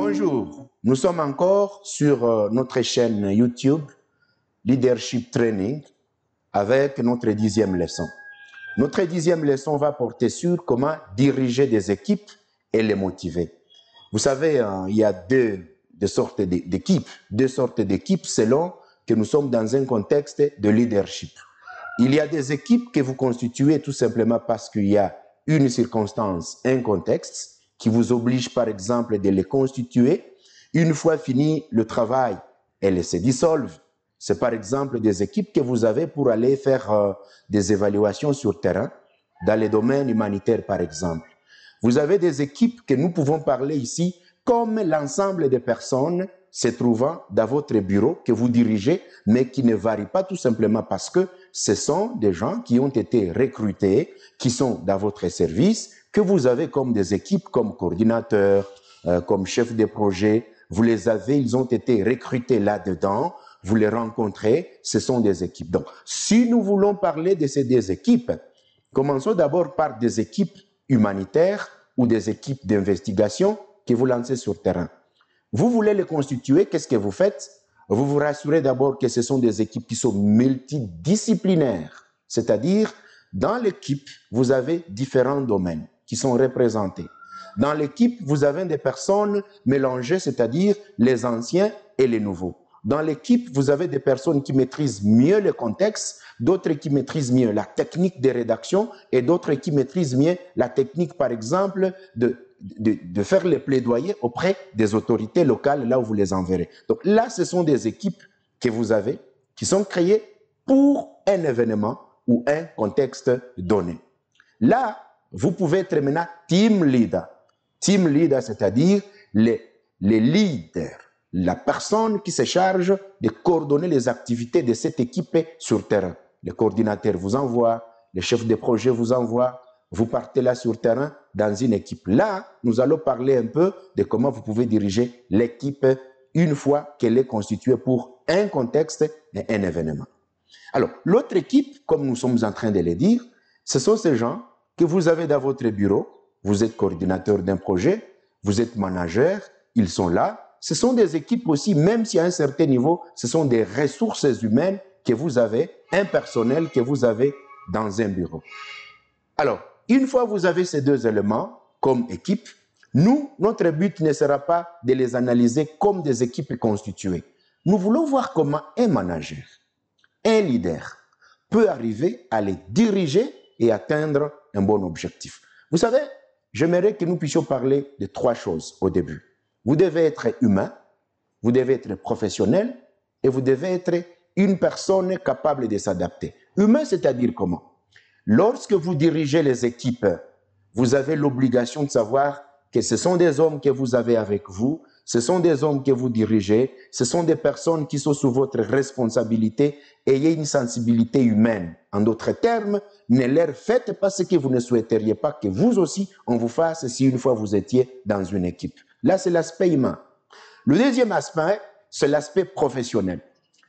Bonjour, nous sommes encore sur notre chaîne YouTube Leadership Training avec notre 10e leçon. Notre 10e leçon va porter sur comment diriger des équipes et les motiver. Vous savez, il y a deux sortes d'équipes selon que nous sommes dans un contexte de leadership. Il y a des équipes que vous constituez tout simplement parce qu'il y a une circonstance, un contexte qui vous oblige par exemple de les constituer. Une fois fini le travail, elles se dissolvent. C'est par exemple des équipes que vous avez pour aller faire des évaluations sur terrain, dans les domaines humanitaires par exemple. Vous avez des équipes que nous pouvons parler ici comme l'ensemble des personnes se trouvant dans votre bureau que vous dirigez, mais qui ne varient pas tout simplement parce que ce sont des gens qui ont été recrutés, qui sont dans votre service, que vous avez comme des équipes, comme coordinateurs, comme chefs de projet. Vous les avez, ils ont été recrutés là-dedans, vous les rencontrez, ce sont des équipes. Donc, si nous voulons parler de ces deux équipes, commençons d'abord par des équipes humanitaires ou des équipes d'investigation que vous lancez sur terrain. Vous voulez les constituer, qu'est-ce que vous faites? Vous vous rassurez d'abord que ce sont des équipes qui sont multidisciplinaires, c'est-à-dire dans l'équipe, vous avez différents domaines qui sont représentés. Dans l'équipe, vous avez des personnes mélangées, c'est-à-dire les anciens et les nouveaux. Dans l'équipe, vous avez des personnes qui maîtrisent mieux le contexte, d'autres qui maîtrisent mieux la technique de rédaction et d'autres qui maîtrisent mieux la technique, par exemple, de faire les plaidoyers auprès des autorités locales, là où vous les enverrez. Donc là, ce sont des équipes que vous avez, qui sont créées pour un événement ou un contexte donné. Là, vous pouvez être maintenant team leader. Team leader, c'est-à-dire les leaders, la personne qui se charge de coordonner les activités de cette équipe sur terrain. Le coordinateur vous envoie, le chef de projet vous envoie, vous partez là sur terrain dans une équipe. Là, nous allons parler un peu de comment vous pouvez diriger l'équipe une fois qu'elle est constituée pour un contexte et un événement. Alors, l'autre équipe, comme nous sommes en train de le dire, ce sont ces gens que vous avez dans votre bureau. Vous êtes coordinateur d'un projet, vous êtes manager, ils sont là. Ce sont des équipes aussi, même si à un certain niveau, ce sont des ressources humaines que vous avez, un personnel que vous avez dans un bureau. Alors, une fois que vous avez ces deux éléments comme équipe, notre but ne sera pas de les analyser comme des équipes constituées. Nous voulons voir comment un manager, un leader, peut arriver à les diriger et atteindre un bon objectif. Vous savez, j'aimerais que nous puissions parler de trois choses au début. Vous devez être humain, vous devez être professionnel et vous devez être une personne capable de s'adapter. Humain, c'est-à-dire comment? Lorsque vous dirigez les équipes, vous avez l'obligation de savoir que ce sont des hommes que vous avez avec vous, ce sont des hommes que vous dirigez, ce sont des personnes qui sont sous votre responsabilité. Ayez une sensibilité humaine. En d'autres termes, ne leur faites pas ce que vous ne souhaiteriez pas que vous aussi, on vous fasse si une fois vous étiez dans une équipe. Là, c'est l'aspect humain. Le deuxième aspect, c'est l'aspect professionnel.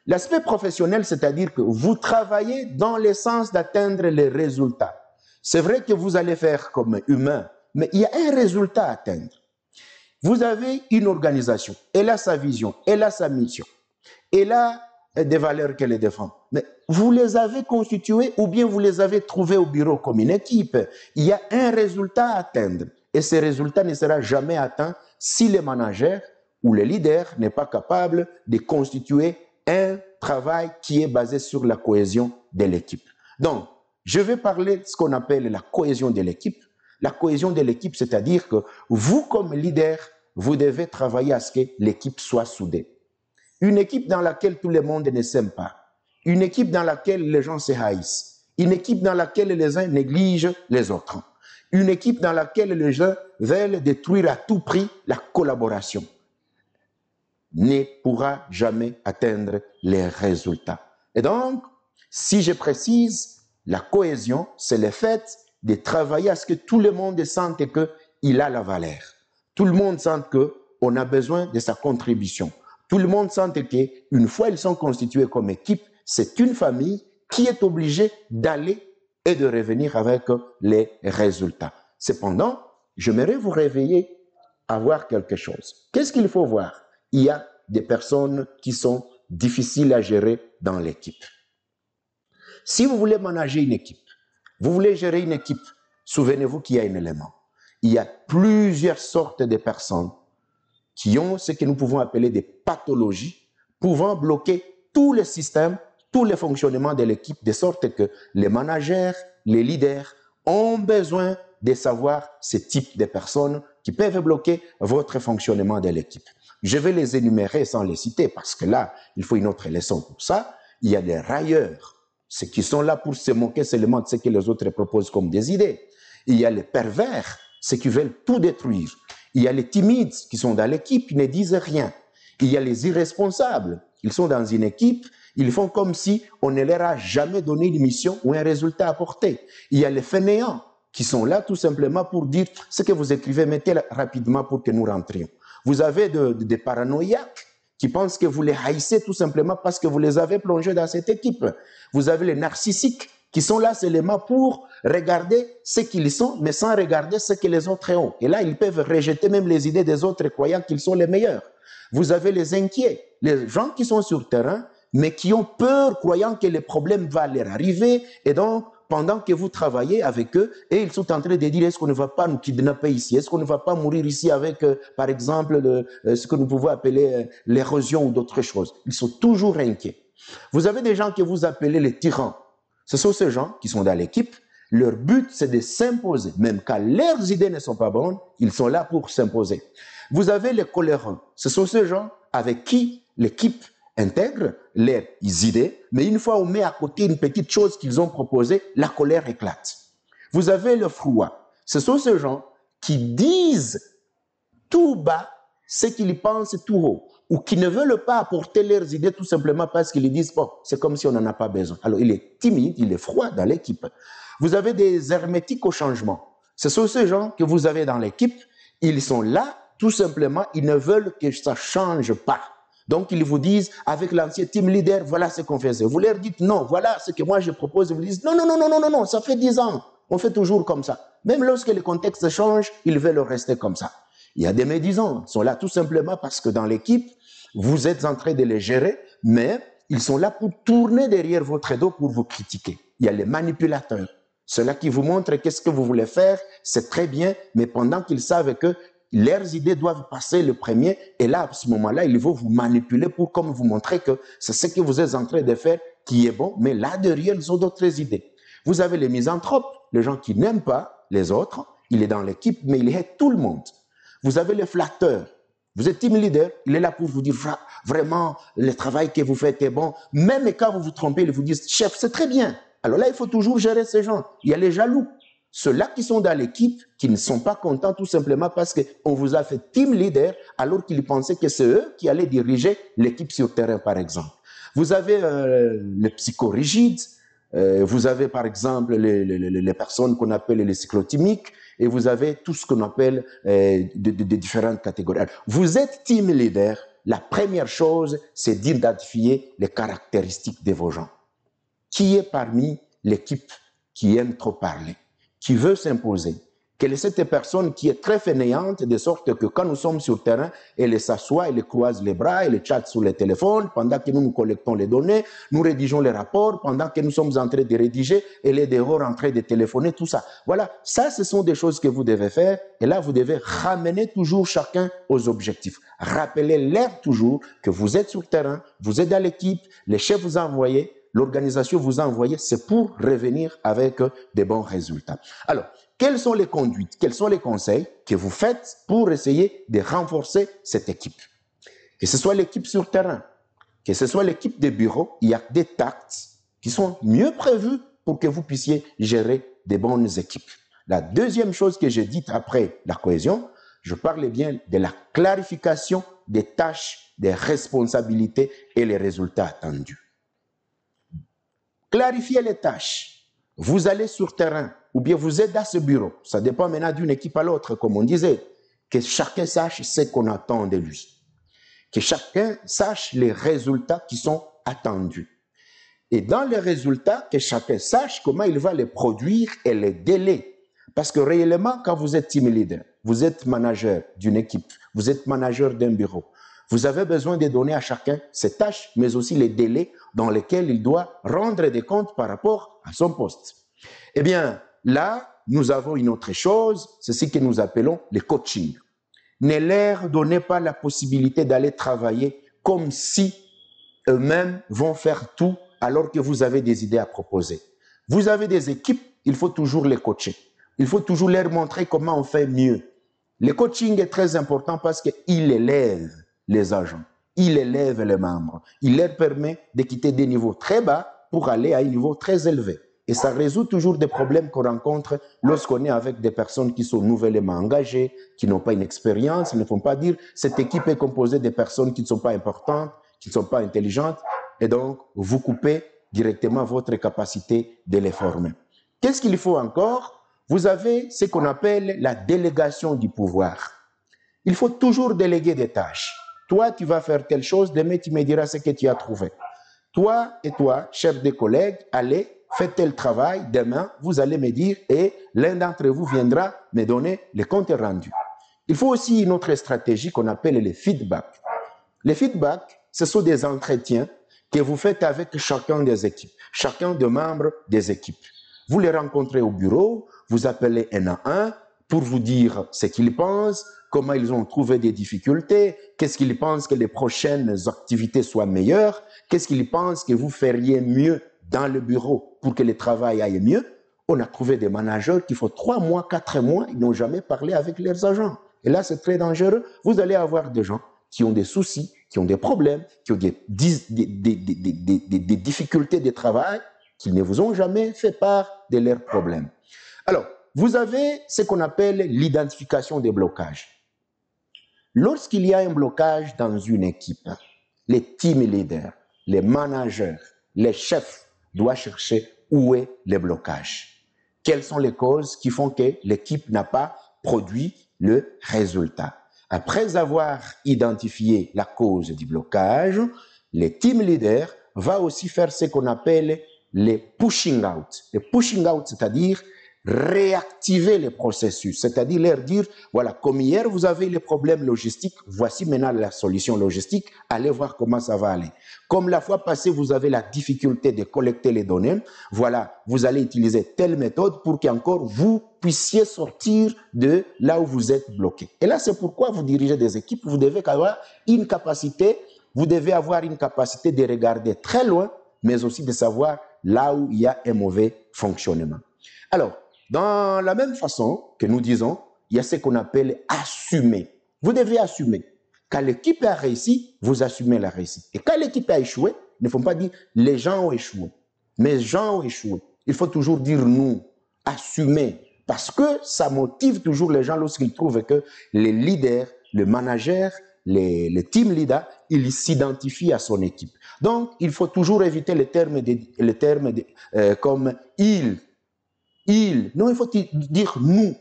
L'aspect professionnel, c'est-à-dire que vous travaillez dans le sens d'atteindre les résultats. C'est vrai que vous allez faire comme humain, mais il y a un résultat à atteindre. Vous avez une organisation, elle a sa vision, elle a sa mission, elle a des valeurs qu'elle défend. Mais vous les avez constituées ou bien vous les avez trouvées au bureau comme une équipe. Il y a un résultat à atteindre et ce résultat ne sera jamais atteint si le manager ou le leader n'est pas capable de constituer un travail qui est basé sur la cohésion de l'équipe. Donc, je vais parler de ce qu'on appelle la cohésion de l'équipe. La cohésion de l'équipe, c'est-à-dire que vous, comme leader, vous devez travailler à ce que l'équipe soit soudée. Une équipe dans laquelle tout le monde ne s'aime pas. Une équipe dans laquelle les gens se haïssent. Une équipe dans laquelle les uns négligent les autres. Une équipe dans laquelle les gens veulent détruire à tout prix la collaboration ne pourra jamais atteindre les résultats. Et donc, si je précise, la cohésion, c'est le fait de travailler à ce que tout le monde sente qu'il a la valeur. Tout le monde sente qu'on a besoin de sa contribution. Tout le monde sente qu'une fois ils sont constitués comme équipe, c'est une famille qui est obligée d'aller et de revenir avec les résultats. Cependant, j'aimerais vous réveiller avoir quelque chose. Qu'est-ce qu'il faut voir? Il y a des personnes qui sont difficiles à gérer dans l'équipe. Si vous voulez manager une équipe, vous voulez gérer une équipe, souvenez-vous qu'il y a un élément. Il y a plusieurs sortes de personnes qui ont ce que nous pouvons appeler des pathologies, pouvant bloquer tout le système, tous les fonctionnements de l'équipe, de sorte que les managers, les leaders ont besoin de savoir ce type de personnes qui peuvent bloquer votre fonctionnement de l'équipe. Je vais les énumérer sans les citer parce que là, il faut une autre leçon pour ça. Il y a des railleurs, ceux qui sont là pour se moquer seulement de ce que les autres proposent comme des idées. Il y a les pervers, ceux qui veulent tout détruire. Il y a les timides qui sont dans l'équipe, qui ne disent rien. Il y a les irresponsables. Ils sont dans une équipe, ils font comme si on ne leur a jamais donné une mission ou un résultat à porter. Il y a les fainéants qui sont là tout simplement pour dire ce que vous écrivez, mettez rapidement pour que nous rentrions. Vous avez des paranoïaques qui pensent que vous les haïssez tout simplement parce que vous les avez plongés dans cette équipe. Vous avez les narcissiques qui sont là seulement pour regarder ce qu'ils sont, mais sans regarder ce que les autres ont. Et là, ils peuvent rejeter même les idées des autres, croyant qu'ils sont les meilleurs. Vous avez les inquiets, les gens qui sont sur le terrain, mais qui ont peur, croyant que les problèmes vont leur arriver, et donc, pendant que vous travaillez avec eux, et ils sont en train de dire, est-ce qu'on ne va pas nous kidnapper ici? Est-ce qu'on ne va pas mourir ici avec, par exemple, ce que nous pouvons appeler l'érosion ou d'autres choses? Ils sont toujours inquiets. Vous avez des gens que vous appelez les tyrans. Ce sont ces gens qui sont dans l'équipe. Leur but, c'est de s'imposer. Même quand leurs idées ne sont pas bonnes, ils sont là pour s'imposer. Vous avez les colérants. Ce sont ces gens avec qui l'équipe intègre leurs idées, mais une fois on met à côté une petite chose qu'ils ont proposée, la colère éclate. Vous avez le froid. Ce sont ces gens qui disent tout bas ce qu'ils pensent tout haut, ou qui ne veulent pas apporter leurs idées tout simplement parce qu'ils disent, bon, c'est comme si on n'en a pas besoin. Alors, il est timide, il est froid dans l'équipe. Vous avez des hermétiques au changement. Ce sont ces gens que vous avez dans l'équipe, ils sont là, tout simplement, ils ne veulent que ça ne change pas. Donc, ils vous disent, avec l'ancien team leader, voilà ce qu'on faisait. Vous leur dites, non, voilà ce que moi je propose. Ils vous disent, non, non, non, non, non, non, non, ça fait 10 ans. On fait toujours comme ça. Même lorsque le contexte change, ils veulent rester comme ça. Il y a des médisants, ils sont là tout simplement parce que dans l'équipe, vous êtes en train de les gérer, mais ils sont là pour tourner derrière votre dos pour vous critiquer. Il y a les manipulateurs, ceux-là qui vous montrent qu'est-ce que vous voulez faire, c'est très bien, mais pendant qu'ils savent que leurs idées doivent passer le premier, et là, à ce moment-là, ils vont vous manipuler pour comme vous montrer que c'est ce que vous êtes en train de faire qui est bon, mais là, derrière, ils ont d'autres idées. Vous avez les misanthropes, les gens qui n'aiment pas les autres, il est dans l'équipe, mais il hait tout le monde. Vous avez les flatteurs. Vous êtes team leader, il est là pour vous dire vraiment, le travail que vous faites est bon. Même quand vous vous trompez, ils vous disent, chef, c'est très bien. Alors là, il faut toujours gérer ces gens. Il y a les jaloux. Ceux-là qui sont dans l'équipe, qui ne sont pas contents tout simplement parce qu'on vous a fait team leader alors qu'ils pensaient que c'est eux qui allaient diriger l'équipe sur terrain, par exemple. Vous avez les psychorigides, vous avez par exemple les personnes qu'on appelle les cyclotimiques, et vous avez tout ce qu'on appelle de différentes catégories. Alors, vous êtes team leader, la première chose, c'est d'identifier les caractéristiques de vos gens. Qui est parmi l'équipe qui aime trop parler, qui veut s'imposer? Quelle est cette personne qui est très fainéante, de sorte que quand nous sommes sur le terrain, elle s'assoit, elle croise les bras, elle chatte sur le téléphone, pendant que nous collectons les données, nous rédigeons les rapports, pendant que nous sommes en train de rédiger, elle est dehors en train de téléphoner, tout ça. Voilà, ça, ce sont des choses que vous devez faire, et là, vous devez ramener toujours chacun aux objectifs. Rappelez-leur toujours que vous êtes sur le terrain, vous êtes dans l'équipe, les chefs vous ont envoyé, l'organisation vous a envoyé, c'est pour revenir avec des bons résultats. Alors, quelles sont les conduites, quels sont les conseils que vous faites pour essayer de renforcer cette équipe? Que ce soit l'équipe sur terrain, que ce soit l'équipe de bureau, il y a des tactes qui sont mieux prévus pour que vous puissiez gérer des bonnes équipes. La deuxième chose que j'ai dite après la cohésion, je parle bien de la clarification des tâches, des responsabilités et les résultats attendus. Clarifiez les tâches. Vous allez sur terrain, ou bien vous êtes dans ce bureau. Ça dépend maintenant d'une équipe à l'autre, comme on disait. Que chacun sache ce qu'on attend de lui. Que chacun sache les résultats qui sont attendus. Et dans les résultats, que chacun sache comment il va les produire et les délais. Parce que réellement, quand vous êtes team leader, vous êtes manager d'une équipe, vous êtes manager d'un bureau. Vous avez besoin de donner à chacun ses tâches, mais aussi les délais dans lesquels il doit rendre des comptes par rapport à son poste. Eh bien, là, nous avons une autre chose, c'est ce que nous appelons le coaching. Ne leur donnez pas la possibilité d'aller travailler comme si eux-mêmes vont faire tout alors que vous avez des idées à proposer. Vous avez des équipes, il faut toujours les coacher. Il faut toujours leur montrer comment on fait mieux. Le coaching est très important parce qu'il élève les agents, il élève les membres, il leur permet de quitter des niveaux très bas pour aller à un niveau très élevé. Et ça résout toujours des problèmes qu'on rencontre lorsqu'on est avec des personnes qui sont nouvellement engagées, qui n'ont pas une expérience. Il ne faut pas dire cette équipe est composée de personnes qui ne sont pas importantes, qui ne sont pas intelligentes, et donc vous coupez directement votre capacité de les former. Qu'est-ce qu'il faut encore? Vous avez ce qu'on appelle la délégation du pouvoir. Il faut toujours déléguer des tâches. Toi, tu vas faire telle chose, demain tu me diras ce que tu as trouvé. Toi et toi, chef de collègues, allez, faites tel travail, demain, vous allez me dire et l'un d'entre vous viendra me donner le compte rendu. Il faut aussi une autre stratégie qu'on appelle les feedbacks. Les feedbacks, ce sont des entretiens que vous faites avec chacun des équipes, chacun des membres des équipes. Vous les rencontrez au bureau, vous appelez un à un pour vous dire ce qu'ils pensent, comment ils ont trouvé des difficultés, qu'est-ce qu'ils pensent que les prochaines activités soient meilleures, qu'est-ce qu'ils pensent que vous feriez mieux dans le bureau pour que le travail aille mieux. On a trouvé des managers qui font 3 mois, 4 mois, ils n'ont jamais parlé avec leurs agents. Et là, c'est très dangereux. Vous allez avoir des gens qui ont des soucis, qui ont des problèmes, qui ont des difficultés de travail, qui ne vous ont jamais fait part de leurs problèmes. Alors, vous avez ce qu'on appelle l'identification des blocages. Lorsqu'il y a un blocage dans une équipe, les team leaders, les managers, les chefs doivent chercher où est le blocage. Quelles sont les causes qui font que l'équipe n'a pas produit le résultat? Après avoir identifié la cause du blocage, les team leaders vont aussi faire ce qu'on appelle les pushing out. Les pushing out, c'est-à-dire réactiver les processus, c'est-à-dire leur dire, voilà, comme hier vous avez les problèmes logistiques, voici maintenant la solution logistique, allez voir comment ça va aller. Comme la fois passée, vous avez la difficulté de collecter les données, voilà, vous allez utiliser telle méthode pour qu'encore vous puissiez sortir de là où vous êtes bloqué. Et là, c'est pourquoi vous dirigez des équipes, vous devez avoir une capacité, vous devez avoir une capacité de regarder très loin, mais aussi de savoir là où il y a un mauvais fonctionnement. Alors, dans la même façon que nous disons, il y a ce qu'on appelle assumer. Vous devez assumer. Quand l'équipe a réussi, vous assumez la réussite. Et quand l'équipe a échoué, il ne faut pas dire les gens ont échoué. Mais les gens ont échoué. Il faut toujours dire nous, assumer. Parce que ça motive toujours les gens lorsqu'ils trouvent que les leaders, le manager, les team leaders, ils s'identifient à son équipe. Donc, il faut toujours éviter les termes comme il. Non, il faut dire nous.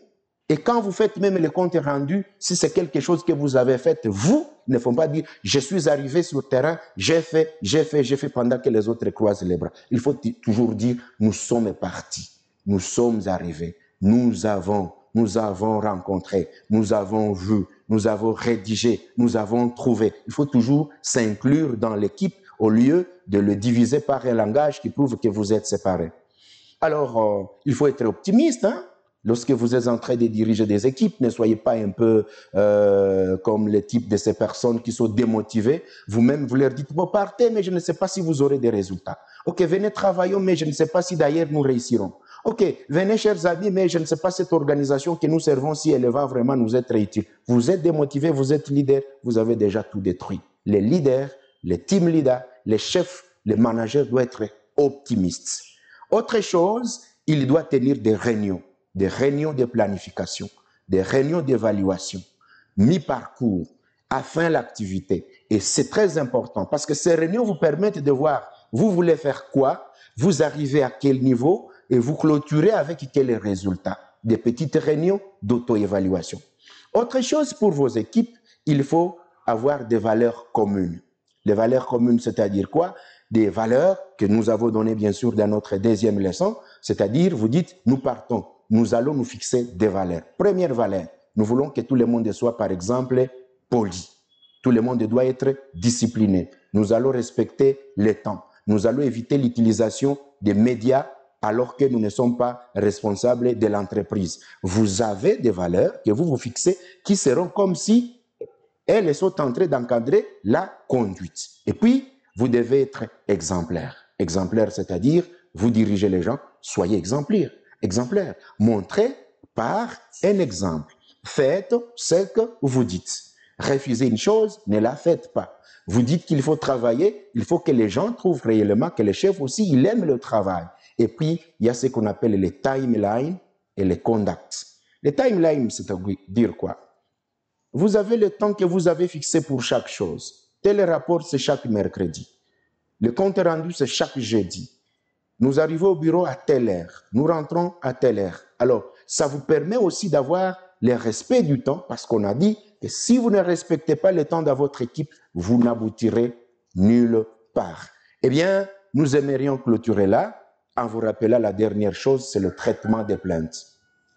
Et quand vous faites même les comptes rendus, si c'est quelque chose que vous avez fait, vous, ne faut pas dire je suis arrivé sur le terrain, j'ai fait pendant que les autres croisent les bras. Il faut toujours dire nous sommes partis, nous sommes arrivés, nous avons rencontré, nous avons vu, nous avons rédigé, nous avons trouvé. Il faut toujours s'inclure dans l'équipe au lieu de le diviser par un langage qui prouve que vous êtes séparés. Alors, il faut être optimiste. Hein? Lorsque vous êtes en train de diriger des équipes, ne soyez pas un peu comme le type de ces personnes qui sont démotivées. Vous-même, vous leur dites, bon, partez, mais je ne sais pas si vous aurez des résultats. Ok, venez, travaillons, mais je ne sais pas si d'ailleurs nous réussirons. Ok, venez, chers amis, mais je ne sais pas cette organisation que nous servons, si elle va vraiment nous être utile. Vous êtes démotivés, vous êtes leader, vous avez déjà tout détruit. Les leaders, les team leaders, les chefs, les managers doivent être optimistes. Autre chose, il doit tenir des réunions de planification, des réunions d'évaluation, mi-parcours, afin l'activité. Et c'est très important parce que ces réunions vous permettent de voir, vous voulez faire quoi, vous arrivez à quel niveau et vous clôturez avec quels résultats. Des petites réunions d'auto-évaluation. Autre chose pour vos équipes, il faut avoir des valeurs communes. Les valeurs communes, c'est-à-dire quoi? Des valeurs que nous avons données bien sûr dans notre deuxième leçon, c'est-à-dire vous dites nous partons, nous allons nous fixer des valeurs. Première valeur, Nous voulons que tout le monde soit, par exemple, poli. Tout le monde doit être discipliné. Nous allons respecter le temps. Nous allons éviter l'utilisation des médias alors que nous ne sommes pas responsables de l'entreprise. Vous avez des valeurs que vous vous fixez qui seront comme si elles sont en train d'encadrer la conduite. Et puis, vous devez être exemplaire. Exemplaire, c'est-à-dire, vous dirigez les gens, soyez exemplaire. Exemplaire. Montrez par un exemple. Faites ce que vous dites. Refusez une chose, ne la faites pas. Vous dites qu'il faut travailler, il faut que les gens trouvent réellement que le chef aussi, il aime le travail. Et puis, il y a ce qu'on appelle les timelines et les conducts. Les timelines, c'est-à-dire quoi? Vous avez le temps que vous avez fixé pour chaque chose. Tel rapport, c'est chaque mercredi. Le compte rendu, c'est chaque jeudi. Nous arrivons au bureau à telle heure. Nous rentrons à telle heure. Alors, ça vous permet aussi d'avoir le respect du temps parce qu'on a dit que si vous ne respectez pas le temps de votre équipe, vous n'aboutirez nulle part. Eh bien, nous aimerions clôturer là en vous rappelant la dernière chose, c'est le traitement des plaintes.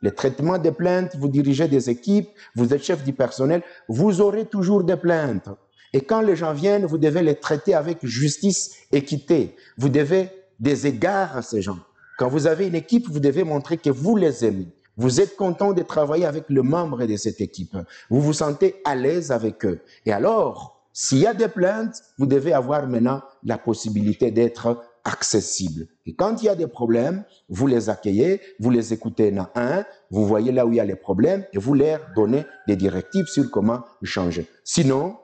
Le traitement des plaintes, vous dirigez des équipes, vous êtes chef du personnel, vous aurez toujours des plaintes. Et quand les gens viennent, vous devez les traiter avec justice, équité. Vous devez des égards à ces gens. Quand vous avez une équipe, vous devez montrer que vous les aimez. Vous êtes content de travailler avec le membre de cette équipe. Vous vous sentez à l'aise avec eux. Et alors, s'il y a des plaintes, vous devez avoir maintenant la possibilité d'être accessible. Et quand il y a des problèmes, vous les accueillez, vous les écoutez vous voyez là où il y a les problèmes et vous leur donnez des directives sur comment changer. Sinon,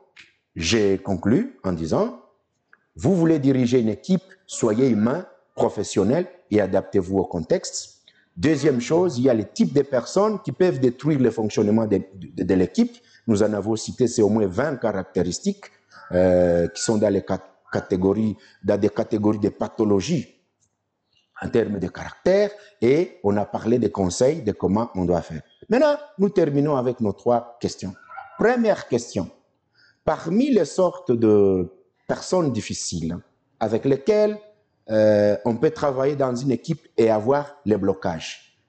j'ai conclu en disant, vous voulez diriger une équipe, soyez humain, professionnel et adaptez-vous au contexte. Deuxième chose, il y a les types de personnes qui peuvent détruire le fonctionnement de l'équipe. Nous en avons cité, c'est au moins 20 caractéristiques qui sont dans des catégories de pathologies en termes de caractère et on a parlé des conseils de comment on doit faire. Maintenant, nous terminons avec nos 3 questions. Première question. Parmi les sortes de personnes difficiles avec lesquelles on peut travailler dans une équipe et avoir les blocages,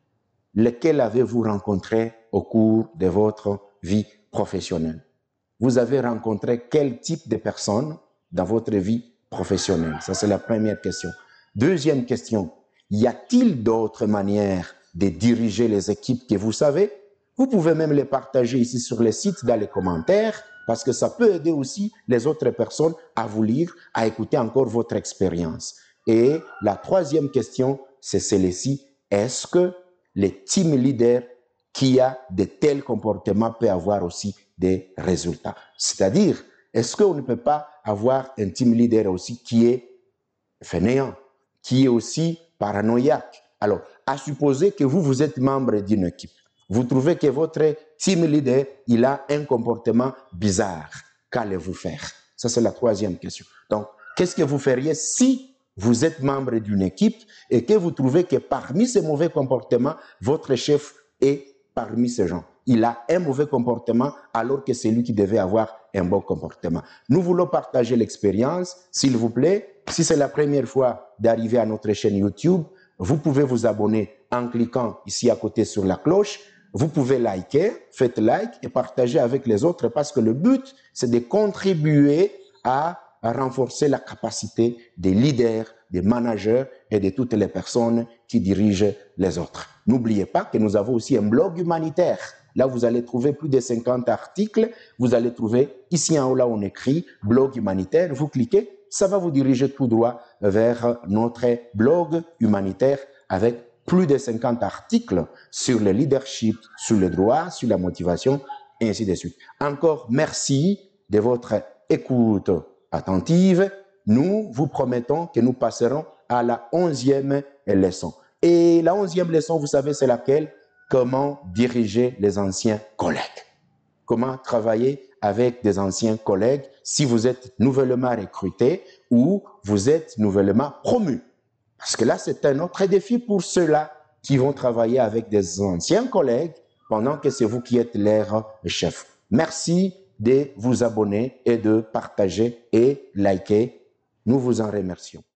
lesquels avez-vous rencontré au cours de votre vie professionnelle? Vous avez rencontré quel type de personnes dans votre vie professionnelle? Ça, c'est la première question. Deuxième question, y a-t-il d'autres manières de diriger les équipes que vous savez? Vous pouvez même les partager ici sur le site, dans les commentaires, parce que ça peut aider aussi les autres personnes à vous lire, à écouter encore votre expérience. Et la troisième question, c'est celle-ci. Est-ce que les team leaders qui a de tels comportements peut avoir aussi des résultats? C'est-à-dire, est-ce qu'on ne peut pas avoir un team leader aussi qui est fainéant, qui est aussi paranoïaque? Alors, à supposer que vous êtes membre d'une équipe, vous trouvez que votre team leader, il a un comportement bizarre. Qu'allez-vous faire? Ça, c'est la troisième question. Donc, qu'est-ce que vous feriez si vous êtes membre d'une équipe et que vous trouvez que parmi ces mauvais comportements, votre chef est parmi ces gens? Il a un mauvais comportement alors que c'est lui qui devait avoir un bon comportement. Nous voulons partager l'expérience. S'il vous plaît, si c'est la première fois d'arriver à notre chaîne YouTube, vous pouvez vous abonner en cliquant ici à côté sur la cloche. Vous pouvez liker, faites like et partager avec les autres parce que le but, c'est de contribuer à renforcer la capacité des leaders, des managers et de toutes les personnes qui dirigent les autres. N'oubliez pas que nous avons aussi un blog humanitaire. Là, vous allez trouver plus de 50 articles. Vous allez trouver ici en haut, là, on écrit blog humanitaire. Vous cliquez, ça va vous diriger tout droit vers notre blog humanitaire avec plus de 50 articles sur le leadership, sur le droit, sur la motivation, et ainsi de suite. Encore merci de votre écoute attentive. Nous vous promettons que nous passerons à la 11e leçon. Et la 11e leçon, vous savez, c'est laquelle? Comment diriger les anciens collègues. Comment travailler avec des anciens collègues si vous êtes nouvellement recruté ou vous êtes nouvellement promu. Parce que là, c'est un autre défi pour ceux-là qui vont travailler avec des anciens collègues pendant que c'est vous qui êtes leur chef. Merci de vous abonner et de partager et liker. Nous vous en remercions.